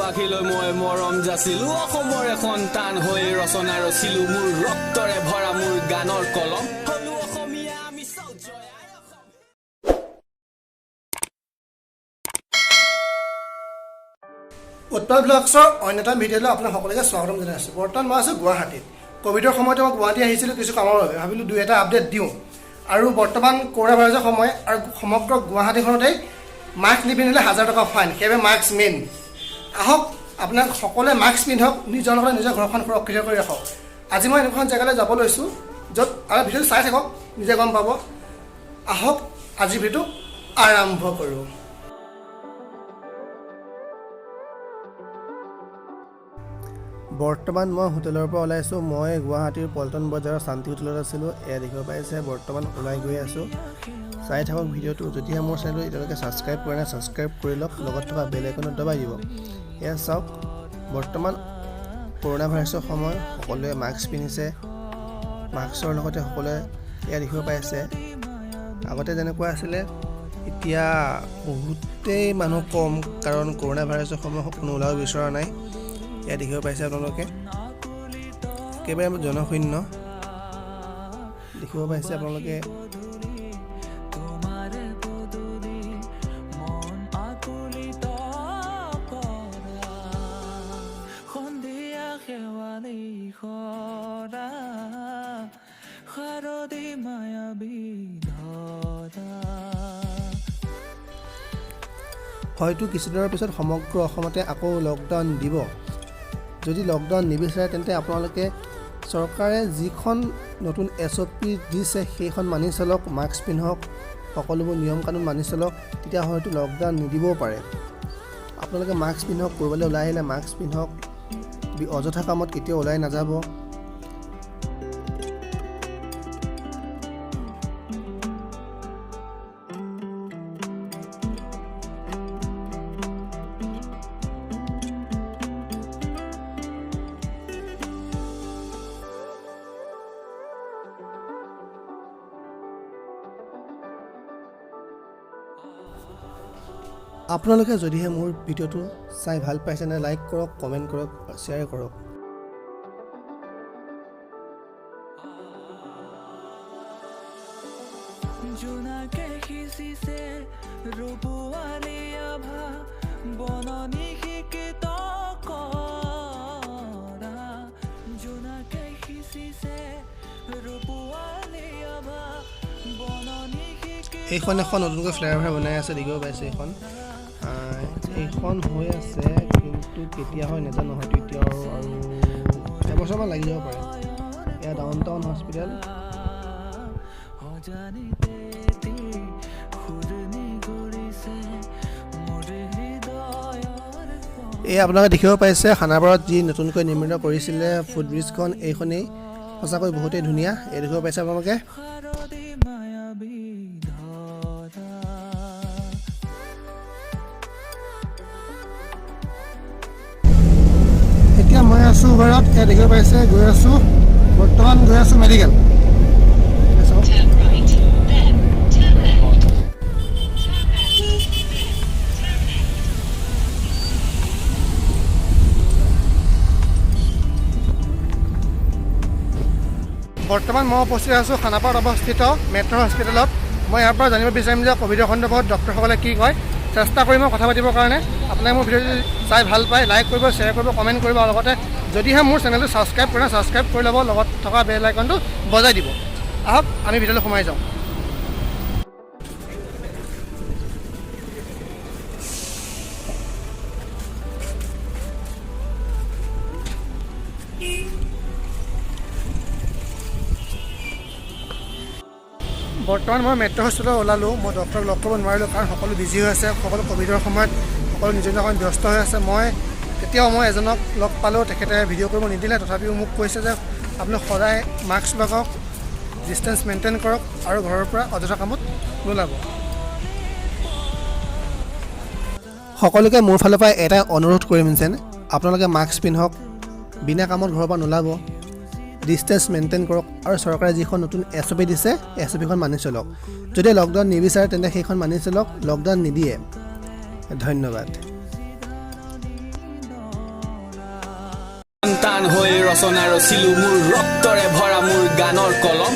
আখিলৈ মই মৰম যাচিলো অসমৰে সন্তান হৈ ৰচনা ৰচিলো মোৰ ৰক্তৰে ভৰা মোৰ গানৰ কলম হলো অসমীয়া আমি সৌজয় উৎপল ব্লগছৰ অন্য এটা ভিডিঅ'লৈ আপোনাক সকলোকে স্বাগতম জনাইছোঁ। বৰ্তমান মই আছোঁ গুৱাহাটীত। ক'ভিডৰ সময়তে মই গুৱাহাটী আহিছিলোঁ কিছু কামৰ বাবে, ভাবিলোঁ দুই এটা আপডেট দিওঁ। আৰু বৰ্তমান কৰোণা ভাইৰাছৰ সময় আৰু সমগ্ৰ গুৱাহাটীখনতেই মাস্ক নিপিন্ধিলে 1000 টকা ফাইন, সেইবাবে মাস্ক মেইন। আহক আপোনাক সকলোৱে মাস্ক পিন্ধক, নিজৰ লগতে নিজৰ ঘৰখন সুৰক্ষিত কৰি ৰাখক। আজি মই এনেকুৱা জেগালৈ যাব লৈছোঁ য'ত আৰু ভিডিঅ'টো চাই থাকক, নিজে গম পাব। আহক আজিৰ ভিডিঅ'টো আৰম্ভ কৰোঁ। বৰ্তমান মই হোটেলৰ পৰা ওলাইছোঁ। মই গুৱাহাটীৰ পল্টন বজাৰৰ শান্তি হোটেলত আছিলোঁ। এয়া দেখিব পাইছে বৰ্তমান ওলাই গৈ আছোঁ। চাই থাকক ভিডিঅ'টো। যদিহে মোৰ চেনেলটো এতিয়ালৈকে ছাবস্ক্ৰাইব কৰা নাই ছাবস্ক্ৰাইব কৰি লওক, লগত থকা বেল আইকনটো দবাই দিব। এয়া চাওক বৰ্তমান কৰোণা ভাইৰাছৰ সময়, সকলোৱে মাস্ক পিন্ধিছে। মাস্কৰ লগতে সকলোৱে এয়া দেখিব পাইছে আগতে যেনেকুৱা আছিলে এতিয়া বহুতেই মানুহ কম, কাৰণ কৰোণা ভাইৰাছৰ সময় কোনো ওলাব বিচৰা নাই। এয়া দেখিব পাইছে আপোনালোকে একেবাৰে জনশূন্য দেখিব পাইছে আপোনালোকে। হয়তো কিছুদিনৰ পিছত সমগ্ৰ অসমতে আকৌ লকডাউন দিব। যদি লকডাউন নিবিচাৰে তেন্তে আপোনালোকে চৰকাৰে যিখন নতুন SOP দিছে সেইখন মানি চলক, মাস্ক পিন্ধক, সকলোবোৰ নিয়ম কানুন মানি চলক, তেতিয়া হয়তো লকডাউন নিদিবও পাৰে। আপোনালোকে মাস্ক পিন্ধক, ক'ৰবালৈ ওলাই আহিলে মাস্ক পিন্ধক, অযথা কামত কেতিয়াও ওলাই নাযাব। আপোনালোকে যদিহে মোৰ ভিডিঅ'টো চাই ভাল পাইছে নে লাইক কৰক, কমেণ্ট কৰক, শ্বেয়াৰ কৰক। এইখন এখন নতুনকৈ ফ্লাইঅভাৰ বনাই আছে, দেখিব পাইছে। এইখন হৈ আছে কিন্তু কেতিয়া হয় নাজানো, হয়তো এতিয়া আৰু এবছৰমান লাগি যাব পাৰে। এয়া ডাউন টাউন হস্পিটেল। এই আপোনালোকে দেখিব পাইছে খানাপাৰাত যি নতুনকৈ নিৰ্মিত কৰিছিলে ফুট ব্ৰিজখন, এইখনেই সঁচাকৈ বহুতেই ধুনীয়া। এই দেখিব পাইছে আপোনালোকে। এতিয়া মই আছোঁ উবেৰত, এয়া দেখিব পাইছে গৈ আছোঁ, বৰ্তমান গৈ আছোঁ মেডিকেল। বৰ্তমান মই উপস্থিত আছোঁ খানাপাৰাত অৱস্থিত মেট্ৰ' হস্পিটেলত। মই ইয়াৰ পৰা জানিব বিচাৰিম যে ক'ভিডৰ সন্দৰ্ভত ডক্টৰসকলে কি কয়। চেষ্টা কৰিম মই কথা পাতিবৰ কাৰণে। আপোনালোকে মোৰ ভিডিঅ'টো চাই ভাল পায় লাইক কৰিব, শ্বেয়াৰ কৰিব, কমেণ্ট কৰিব, আৰু লগতে যদিহে মোৰ চেনেলটো ছাবস্ক্ৰাইব কৰে ছাবস্ক্ৰাইব কৰি ল'ব, লগত থকা বেল আইকনটো বজাই দিব। আহক আমি ভিডিঅ'লৈ সোমাই যাওঁ। বৰ্তমান মই মেট্ৰ' হস্পিটেলত ওলালোঁ। মই ডক্টৰক লগ কৰিব নোৱাৰিলোঁ, কাৰণ সকলো বিজি হৈ আছে, সকলো ক'ভিডৰ সময়ত সকলো নিজৰ নিজৰ ব্যস্ত হৈ আছে। তেতিয়াও মই এজনক লগ পালোঁ, তেখেতে ভিডিঅ' কৰিব নিদিলে, তথাপিও মোক কৈছে যে আপুনি সদায় মাস্ক লগাওক, ডিষ্টেঞ্চ মেইনটেইন কৰক, আৰু ঘৰৰ পৰা অযথা কামত নোলাব। সকলোকে মোৰ ফালৰ পৰা এটা অনুৰোধ কৰিম যেন আপোনালোকে মাস্ক পিন্ধক, বিনা কামত ঘৰৰ পৰা নোলাব, ডিষ্টেঞ্চ মেইনটেইন কৰক, আৰু চৰকাৰে যিখন নতুন SOP দিছে SOPখন মানি চলক। যদি লকডাউন নিবিচাৰে তেন্তে সেইখন মানি চলক, লকডাউন নিদিয়ে। ধন্যবাদ। সন্তান হৈ ৰচনা ৰচিলো মোৰ ৰক্তৰে ভৰা মোৰ গানৰ কলম